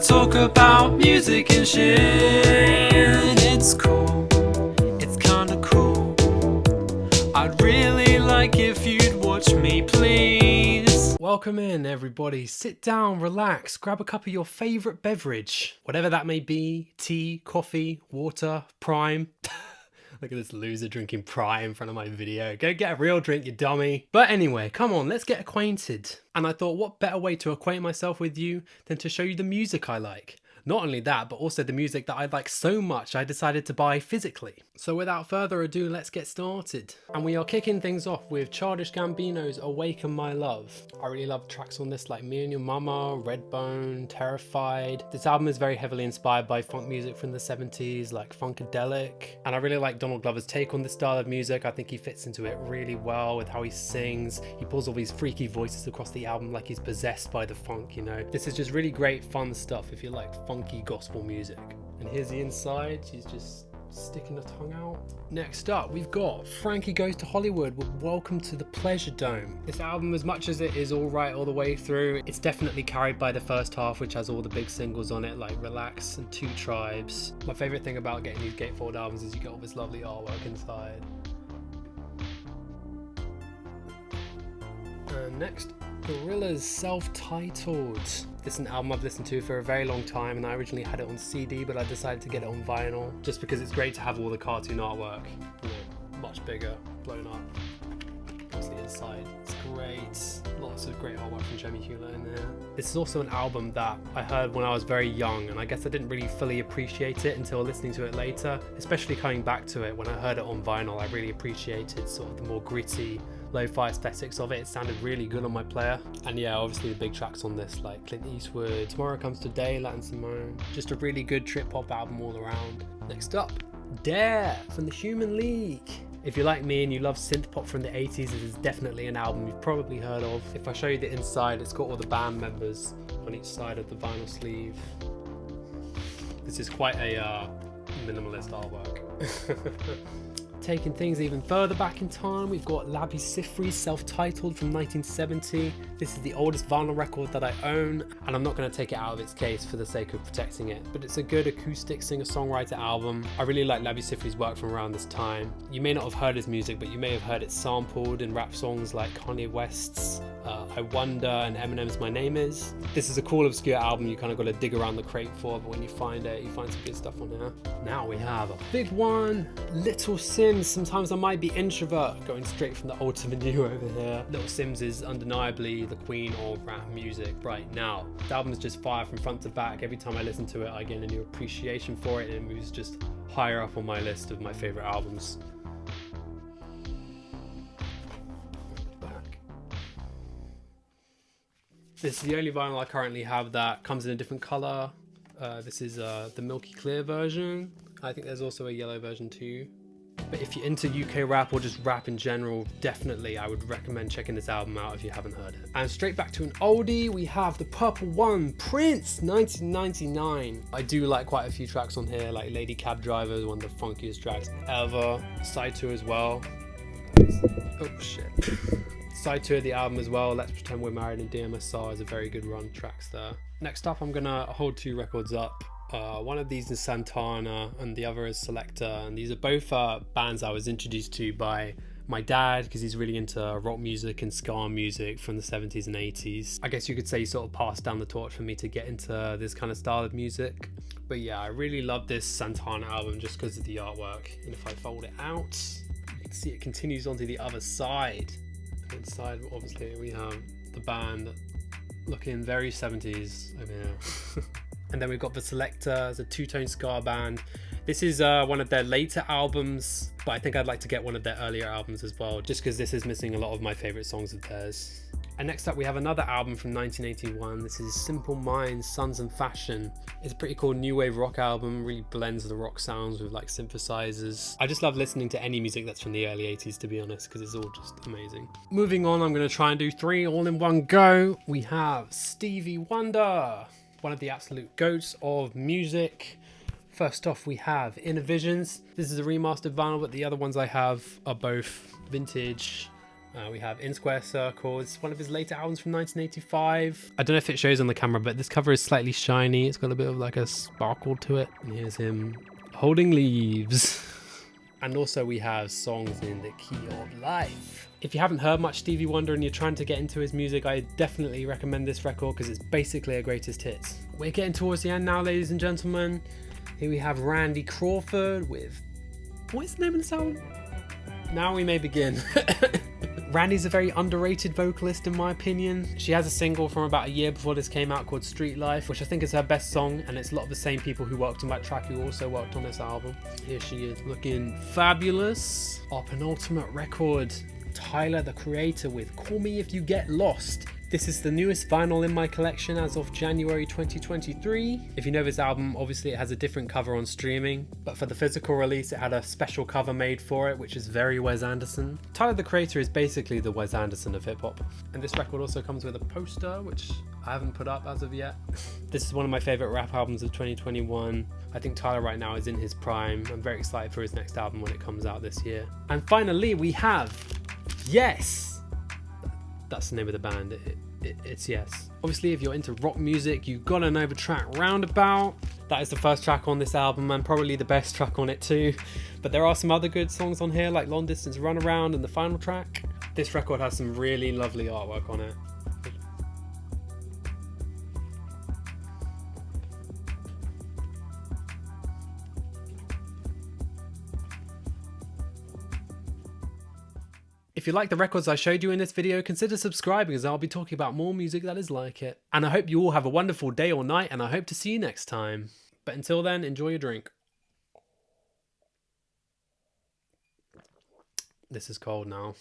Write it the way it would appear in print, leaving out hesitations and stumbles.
talk about music and shit. It's cool, it's kinda cool. I'd really like if you'd watch me, please. Welcome in, everybody. Sit down, relax, grab a cup of your favourite beverage, whatever that may be. Tea, coffee, water, Prime. Look at this loser drinking Prime in front of my video. Go get a real drink, you dummy. But anyway, come on, let's get acquainted. And I thought, what better way to acquaint myself with you than to show you the music I like. Not only that, but also the music that I like so much I decided to buy physically. So without further ado, let's get started. And we are kicking things off with Childish Gambino's Awaken My Love. I really love tracks on this like Me and Your Mama, Redbone, Terrified. This album is very heavily inspired by funk music from the 70s like Funkadelic. And I really like Donald Glover's take on this style of music. I think he fits into it really well with how he sings. He pulls all these freaky voices across the album like he's possessed by the funk, you know. This is just really great fun stuff if you like funky gospel music. And here's the inside. She's just sticking the tongue out. Next up, we've got Frankie Goes to Hollywood with Welcome to the Pleasuredome. This album, as much as it is alright all the way through, it's definitely carried by the first half, which has all the big singles on it like Relax and Two Tribes. My favourite thing about getting these gatefold albums is you get all this lovely artwork inside. And next, Gorillaz Self-Titled. This is an album I've listened to for a very long time, and I originally had it on CD, but I decided to get it on vinyl just because it's great to have all the cartoon artwork, you know, much bigger, blown up. That's the inside. It's great. Lots of great artwork from Jimmy Hewlett in there. This is also an album that I heard when I was very young, and I guess I didn't really fully appreciate it until listening to it later, especially coming back to it. When I heard it on vinyl, I really appreciated sort of the more gritty, lo-fi aesthetics of it. It sounded really good on my player. And yeah, obviously the big tracks on this like Clint Eastwood, Tomorrow Comes Today, Latin Simone. Just a really good trip hop album all around. Next up, Dare from the Human League. If you're like me and you love synth pop from the 80s, this is definitely an album you've probably heard of. If I show you the inside, it's got all the band members on each side of the vinyl sleeve. This is quite a minimalist artwork. Taking things even further back in time, we've got Labi Siffre Self-Titled from 1970. This is the oldest vinyl record that I own, and I'm not going to take it out of its case for the sake of protecting it, but it's a good acoustic singer-songwriter album. I really like Labi Siffre's work from around this time. You may not have heard his music, but you may have heard it sampled in rap songs like Kanye West's I Wonder and Eminem's My Name Is. This is a cool obscure album you kind of got to dig around the crate for, but when you find it, you find some good stuff on here. Now we have a big one, Little Simz, Sometimes I Might Be Introvert, going straight from the old to the new over here. Little Simz is undeniably the queen of rap music right now. The album is just fire from front to back. Every time I listen to it, I gain a new appreciation for it, and it moves just higher up on my list of my favourite albums. This is the only vinyl I currently have that comes in a different colour. This is the milky clear version. I think there's also a yellow version too. But if you're into UK rap or just rap in general, definitely I would recommend checking this album out if you haven't heard it. And straight back to an oldie, we have the purple one, Prince, 1999. I do like quite a few tracks on here, like Lady Cab Driver is one of the funkiest tracks ever. Side 2 as well. Oh shit. Side 2 of the album as well, Let's Pretend We're Married and DMSR is a very good run tracks there. Next up, I'm gonna hold two records up. One of these is Santana and the other is Selector, and these are both bands I was introduced to by my dad because he's really into rock music and ska music from the 70s and 80s. I guess you could say he sort of passed down the torch for me to get into this kind of style of music. But yeah, I really love this Santana album just because of the artwork. And if I fold it out, you can see it continues onto the other side. Inside, obviously, we have the band looking very 70s over here. And then we've got the Selector, it's a two-tone ska band. This is one of their later albums, but I think I'd like to get one of their earlier albums as well, just because this is missing a lot of my favourite songs of theirs. And next up we have another album from 1981. This is Simple Minds, Sons and Fashion. It's a pretty cool new wave rock album, really blends the rock sounds with like synthesizers. I just love listening to any music that's from the early 80s, to be honest, because it's all just amazing. Moving on, I'm going to try and do three all in one go. We have Stevie Wonder, one of the absolute goats of music. First off, we have Innervisions. This is a remastered vinyl, but the other ones I have are both vintage We have In Square Circles, one of his later albums from 1985. I don't know if it shows on the camera, but this cover is slightly shiny. It's got a bit of like a sparkle to it. And here's him holding leaves. And also we have Songs in the Key of Life. If you haven't heard much Stevie Wonder and you're trying to get into his music, I definitely recommend this record because it's basically a greatest hits. We're getting towards the end now, ladies and gentlemen. Here we have Randy Crawford with... what is the name of this album? Now we may begin. Randy's a very underrated vocalist in my opinion. She has a single from about a year before this came out called Street Life, which I think is her best song, and it's a lot of the same people who worked on that track who also worked on this album. Here she is looking fabulous. Our penultimate record, Tyler the Creator with Call Me If You Get Lost. This is the newest vinyl in my collection as of January 2023. If you know this album, obviously it has a different cover on streaming, but for the physical release it had a special cover made for it, which is very Wes Anderson. Tyler the Creator is basically the Wes Anderson of hip hop. And this record also comes with a poster, which I haven't put up as of yet. This is one of my favourite rap albums of 2021. I think Tyler right now is in his prime. I'm very excited for his next album when it comes out this year. And finally we have Yes! That's the name of the band. It's Yes. Obviously, if you're into rock music, you gotta know the track Roundabout. That is the first track on this album and probably the best track on it too. But there are some other good songs on here like Long Distance Runaround and the final track. This record has some really lovely artwork on it. If you like the records I showed you in this video, consider subscribing as I'll be talking about more music that is like it. And I hope you all have a wonderful day or night, and I hope to see you next time. But until then, enjoy your drink. This is cold now.